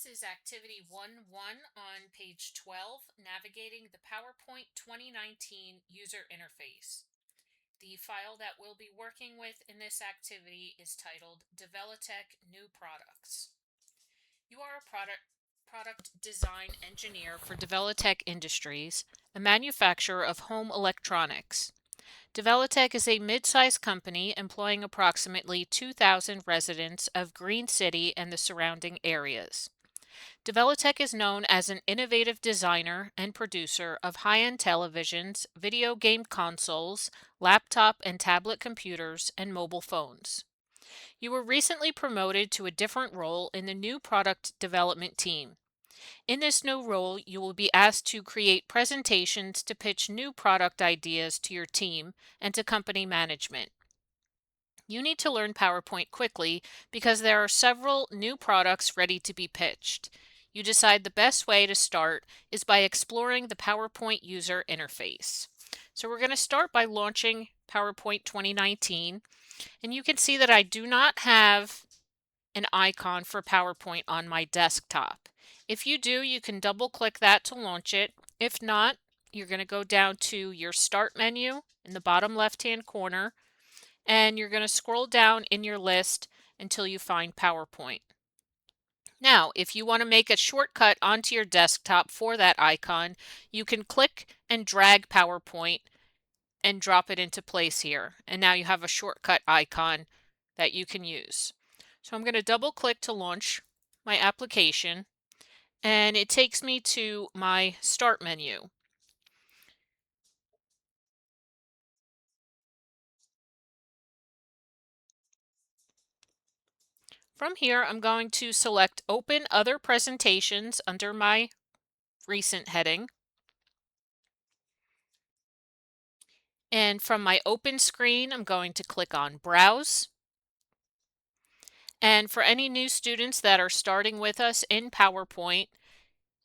This is Activity 1-1 on page 12, Navigating the PowerPoint 2019 User Interface. The file that we'll be working with in this activity is titled Develotech New Products. You are a product design engineer for Develotech Industries, a manufacturer of home electronics. Develotech is a mid-sized company employing approximately 2,000 residents of Green City and the surrounding areas. Develotech is known as an innovative designer and producer of high-end televisions, video game consoles, laptop and tablet computers, and mobile phones. You were recently promoted to a different role in the new product development team. In this new role, you will be asked to create presentations to pitch new product ideas to your team and to company management. You need to learn PowerPoint quickly because there are several new products ready to be pitched. You decide the best way to start is by exploring the PowerPoint user interface. So we're going to start by launching PowerPoint 2019, and you can see that I do not have an icon for PowerPoint on my desktop. If you do, you can double click that to launch it. If not, you're going to go down to your Start menu in the bottom left-hand corner, and you're going to scroll down in your list until you find PowerPoint. Now, if you want to make a shortcut onto your desktop for that icon, you can click and drag PowerPoint and drop it into place here. And now you have a shortcut icon that you can use. So I'm going to double click to launch my application, and it takes me to my Start menu. From here, I'm going to select Open Other Presentations under my Recent heading. And from my Open screen, I'm going to click on Browse. And for any new students that are starting with us in PowerPoint,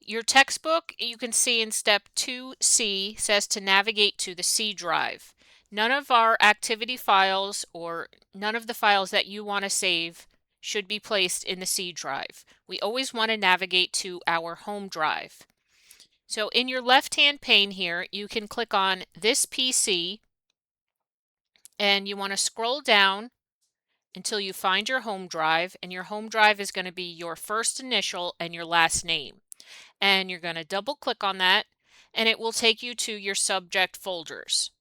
your textbook, you can see in step 2C, says to navigate to the C drive. None of our activity files or none of the files that you want to save should be placed in the C drive. We always want to navigate to our home drive. So in your left-hand pane here, you can click on This PC, and you want to scroll down until you find your home drive, and your home drive is going to be your first initial and your last name. And you're going to double click on that, and it will take you to your subject folders.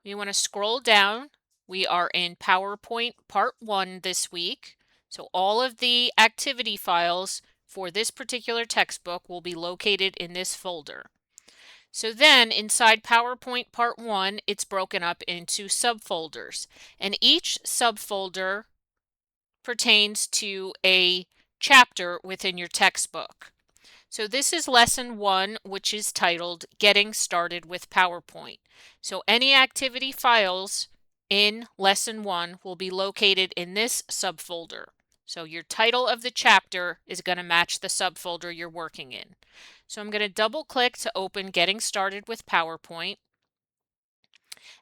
You want to scroll down. We are in PowerPoint Part 1 this week. So all of the activity files for this particular textbook will be located in this folder. So then inside PowerPoint Part 1, it's broken up into subfolders, and each subfolder pertains to a chapter within your textbook. So this is Lesson 1, which is titled Getting Started with PowerPoint. So any activity files in Lesson 1 will be located in this subfolder. So your title of the chapter is going to match the subfolder you're working in. So I'm going to double click to open Getting Started with PowerPoint.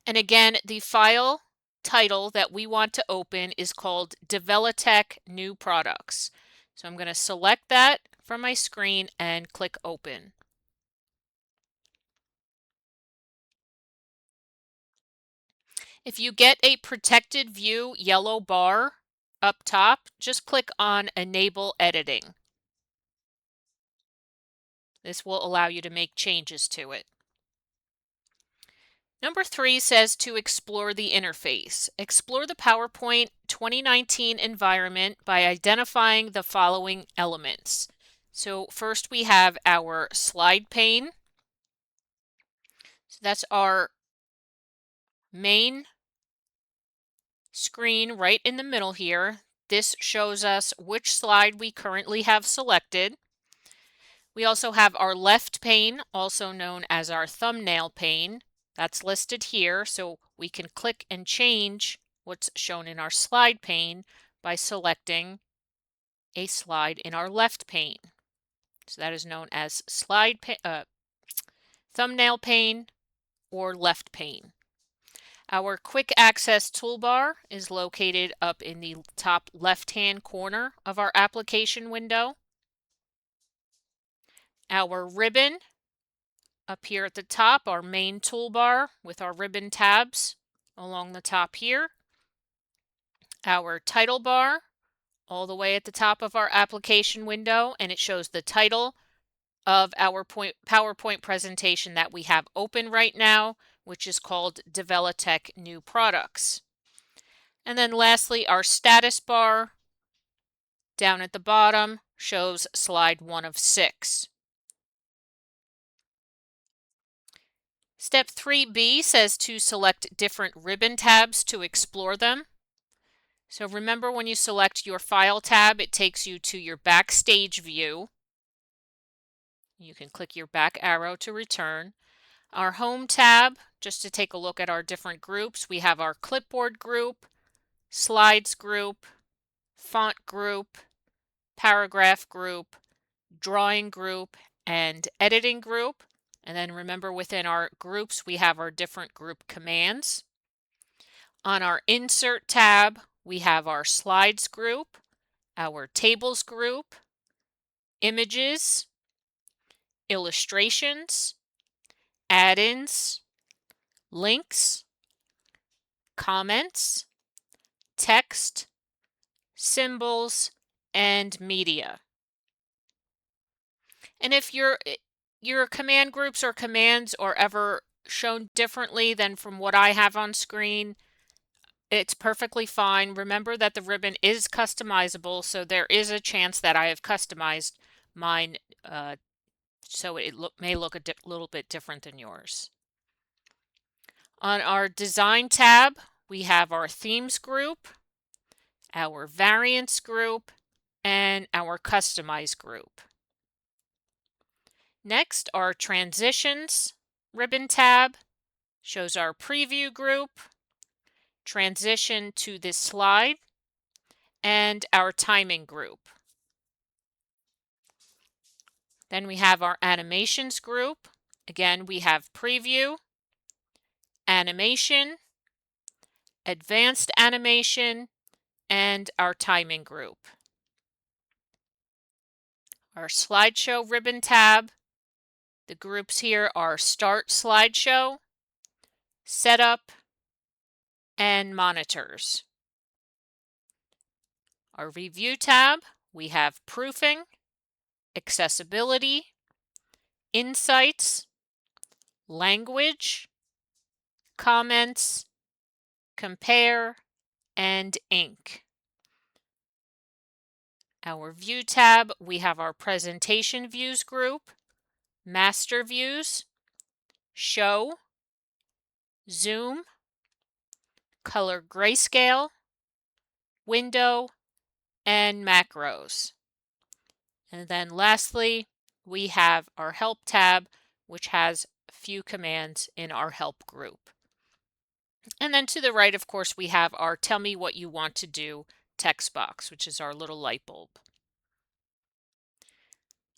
And again, the file title that we want to open is called Develotech New Products. So I'm going to select that from my screen and click Open. If you get a protected view yellow bar up top, just click on Enable Editing. This will allow you to make changes to it. Number 3 says to explore the interface. Explore the PowerPoint 2019 environment by identifying the following elements. So first we have our slide pane. So that's our main screen right in the middle here. This shows us which slide we currently have selected. We also have our left pane, also known as our thumbnail pane. That's listed here, so we can click and change what's shown in our slide pane by selecting a slide in our left pane. So that is known as thumbnail pane or left pane. Our quick access toolbar is located up in the top left-hand corner of our application window. Our ribbon up here at the top, our main toolbar with our ribbon tabs along the top here. Our title bar all the way at the top of our application window, and it shows the title of our PowerPoint presentation that we have open right now, which is called Developtech New Products. And then lastly, our status bar down at the bottom shows slide 1 of 6. Step 3B says to select different ribbon tabs to explore them. So remember, when you select your File tab, it takes you to your Backstage view. You can click your back arrow to return. Our Home tab, just to take a look at our different groups, we have our Clipboard group, Slides group, Font group, Paragraph group, Drawing group, and Editing group. And then remember, within our groups, we have our different group commands. On our Insert tab, we have our Slides group, our Tables group, Images, Illustrations, Add-ins, Links, Comments, Text, Symbols, and Media. And if your command groups or commands are ever shown differently than from what I have on screen, it's perfectly fine. Remember that the ribbon is customizable, so there is a chance that I have customized mine so it may look a little bit different than yours. On our Design tab, we have our Themes group, our Variants group, and our Customize group. Next, our Transitions ribbon tab shows our Preview group, Transition to this slide, and our Timing group. Then we have our Animations group. Again, we have Preview, Animation, Advanced Animation, and our Timing group. Our Slideshow ribbon tab, the groups here are Start Slideshow, Setup, and Monitors. Our Review tab, we have Proofing, Accessibility, Insights, Language, Comments, Compare, and Ink. Our View tab, we have our Presentation Views group, Master Views, Show, Zoom, Color Grayscale, Window, and Macros. And then lastly, we have our Help tab, which has a few commands in our Help group. And then to the right, of course, we have our Tell Me What You Want to Do text box, which is our little light bulb.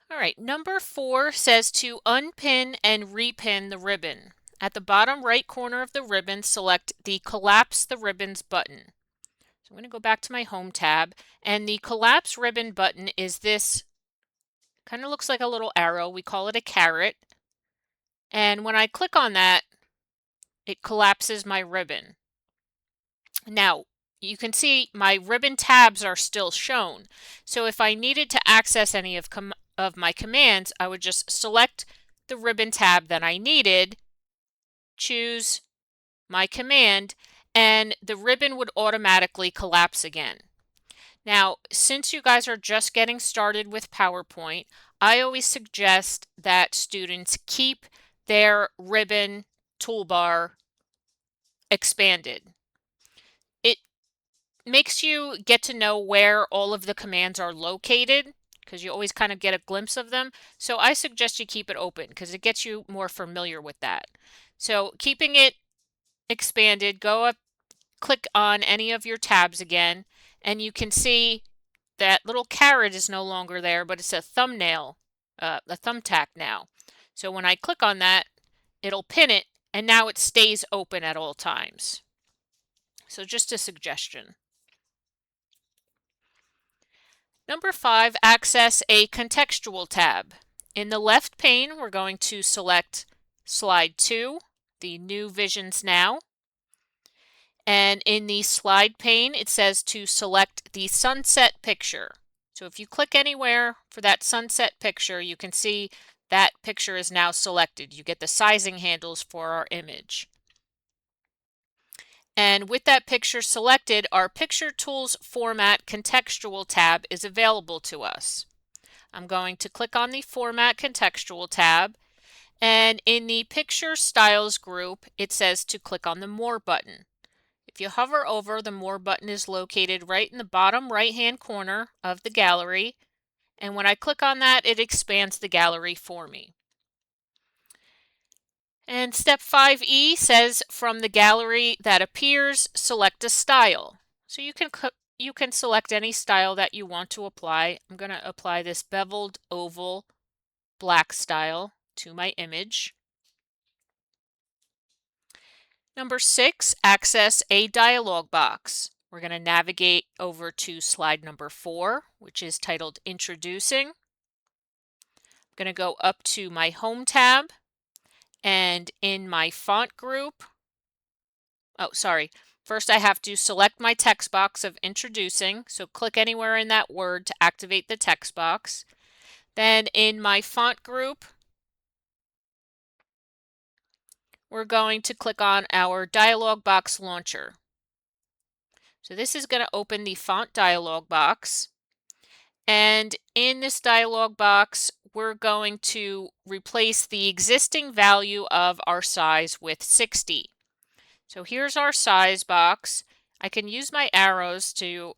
All right, number 4 says to unpin and repin the ribbon. At the bottom right corner of the ribbon, select the Collapse the Ribbons button. So I'm going to go back to my Home tab, and the Collapse Ribbon button is this, kind of looks like a little arrow. We call it a caret. And when I click on that, it collapses my ribbon. Now, you can see my ribbon tabs are still shown. So if I needed to access any of my commands, I would just select the ribbon tab that I needed, choose my command, and the ribbon would automatically collapse again. Now, since you guys are just getting started with PowerPoint, I always suggest that students keep their ribbon toolbar expanded. It makes you get to know where all of the commands are located, because you always kind of get a glimpse of them. So I suggest you keep it open because it gets you more familiar with that. So keeping it expanded, go up, click on any of your tabs again, and you can see that little caret is no longer there, but it's a thumbnail, a thumbtack now. So when I click on that, it'll pin it, and now it stays open at all times. So just a suggestion. Number 5, access a contextual tab. In the left pane, we're going to select slide 2, the new visions now. And in the slide pane, it says to select the sunset picture. So if you click anywhere for that sunset picture, you can see that picture is now selected. You get the sizing handles for our image. And with that picture selected, our Picture Tools Format Contextual tab is available to us. I'm going to click on the Format Contextual tab, and in the Picture Styles group, it says to click on the More button. If you hover over, the More button is located right in the bottom right-hand corner of the gallery, and when I click on that, it expands the gallery for me. And step 5E says from the gallery that appears, select a style. So you can select any style that you want to apply. I'm going to apply this beveled oval black style to my image. Number 6, access a dialog box. We're going to navigate over to slide number 4, which is titled Introducing. I'm going to go up to my Home tab, and in my font group, first I have to select my text box of Introducing, so click anywhere in that word to activate the text box. Then in my font group, we're going to click on our dialog box launcher. So this is going to open the font dialog box. And in this dialog box, we're going to replace the existing value of our size with 60. So here's our size box. I can use my arrows to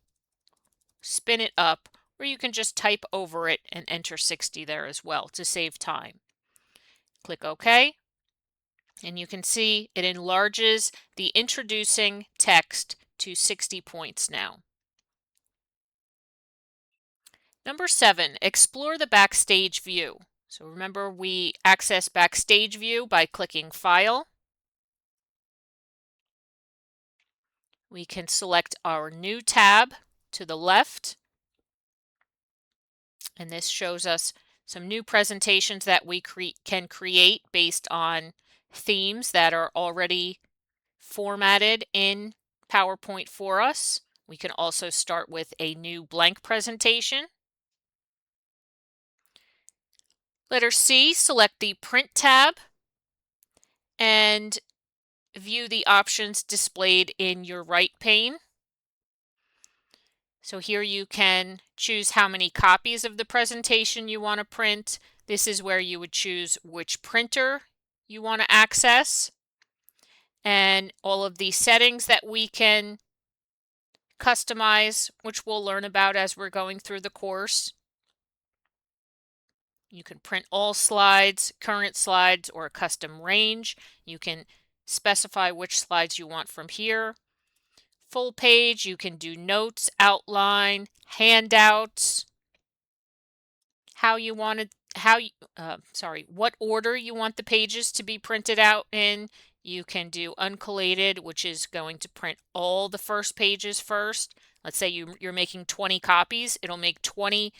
spin it up, or you can just type over it and enter 60 there as well to save time. Click OK. And you can see it enlarges the introducing text to 60 points now. Number 7, explore the Backstage view. So remember, we access Backstage view by clicking File. We can select our new tab to the left. And this shows us some new presentations that we can create based on themes that are already formatted in PowerPoint for us. We can also start with a new blank presentation. Letter C, select the Print tab and view the options displayed in your right pane. So here you can choose how many copies of the presentation you want to print. This is where you would choose which printer you want to access, and all of the settings that we can customize, which we'll learn about as we're going through the course. You can print all slides, current slides, or a custom range. You can specify which slides you want from here. Full page, you can do notes, outline, handouts, what order you want the pages to be printed out in. You can do uncollated, which is going to print all the first pages first. Let's say you're making 20 copies. It'll make 20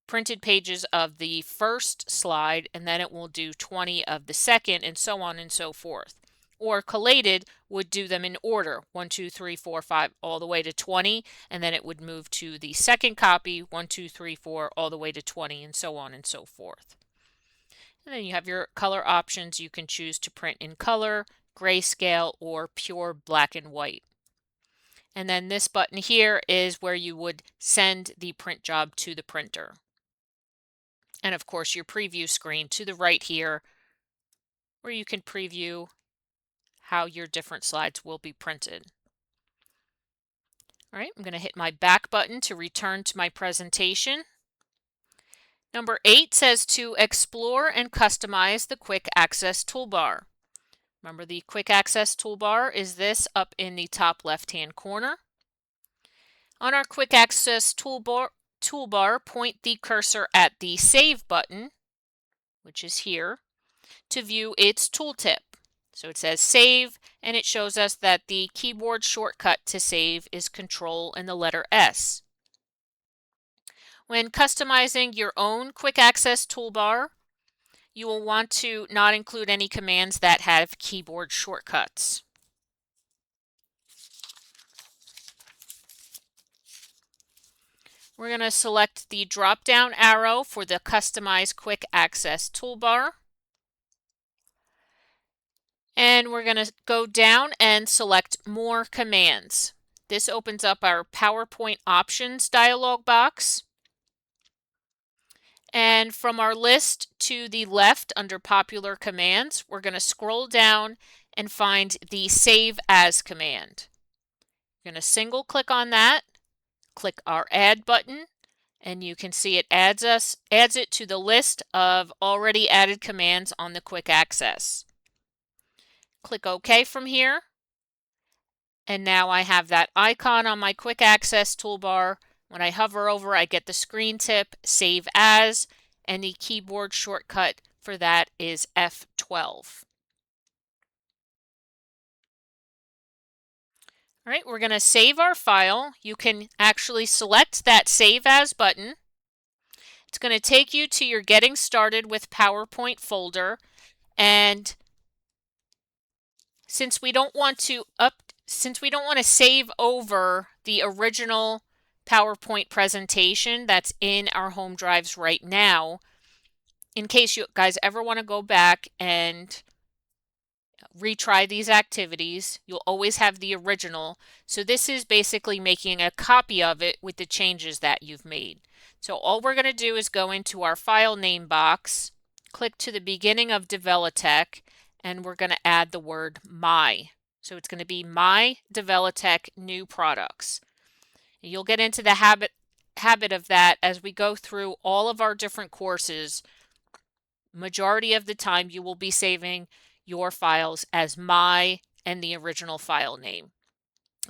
printed pages of the first slide, and then it will do 20 of the second, and so on and so forth. Or collated would do them in order, 1, 2, 3, 4, 5, all the way to 20, and then it would move to the second copy, 1, 2, 3, 4, all the way to 20, and so on and so forth. And then you have your color options. You can choose to print in color, grayscale, or pure black and white. And then this button here is where you would send the print job to the printer. And of course, your preview screen to the right here, where you can preview how your different slides will be printed. All right, I'm going to hit my back button to return to my presentation. Number 8 says to explore and customize the Quick Access toolbar. Remember, the Quick Access toolbar is this up in the top left-hand corner. On our Quick Access toolbar, point the cursor at the Save button, which is here, to view its tooltip. So it says save, and it shows us that the keyboard shortcut to save is Control and the letter S. When customizing your own quick access toolbar, you will want to not include any commands that have keyboard shortcuts. We're going to select the drop-down arrow for the Customize Quick Access toolbar. And we're going to go down and select More Commands. This opens up our PowerPoint Options dialog box. And from our list to the left under Popular Commands, we're going to scroll down and find the Save As command. We're going to single click on that, click our Add button, and you can see it adds it to the list of already added commands on the Quick Access. Click OK from here, and now I have that icon on my Quick Access toolbar. When I hover over, I get the screen tip, Save As, and the keyboard shortcut for that is F12. All right, we're going to save our file. You can actually select that Save As button. It's going to take you to your Getting Started with PowerPoint folder, and since we don't want to save over the original PowerPoint presentation that's in our home drives right now, in case you guys ever want to go back and retry these activities, you'll always have the original. So this is basically making a copy of it with the changes that you've made. So all we're going to do is go into our file name box, click to the beginning of Develotech, and we're going to add the word My. So it's going to be My Develotech New Products. You'll get into the habit of that as we go through all of our different courses. Majority of the time you will be saving your files as My and the original file name.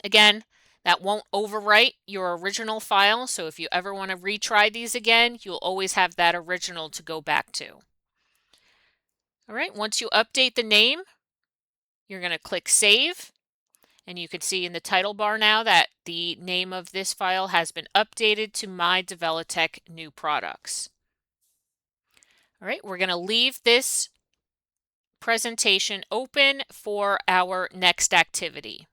Again, that won't overwrite your original file, so if you ever want to retry these again, you'll always have that original to go back to. All right, once you update the name, you're going to click Save, and you can see in the title bar now that the name of this file has been updated to My Develotech New Products. All right, we're going to leave this presentation open for our next activity.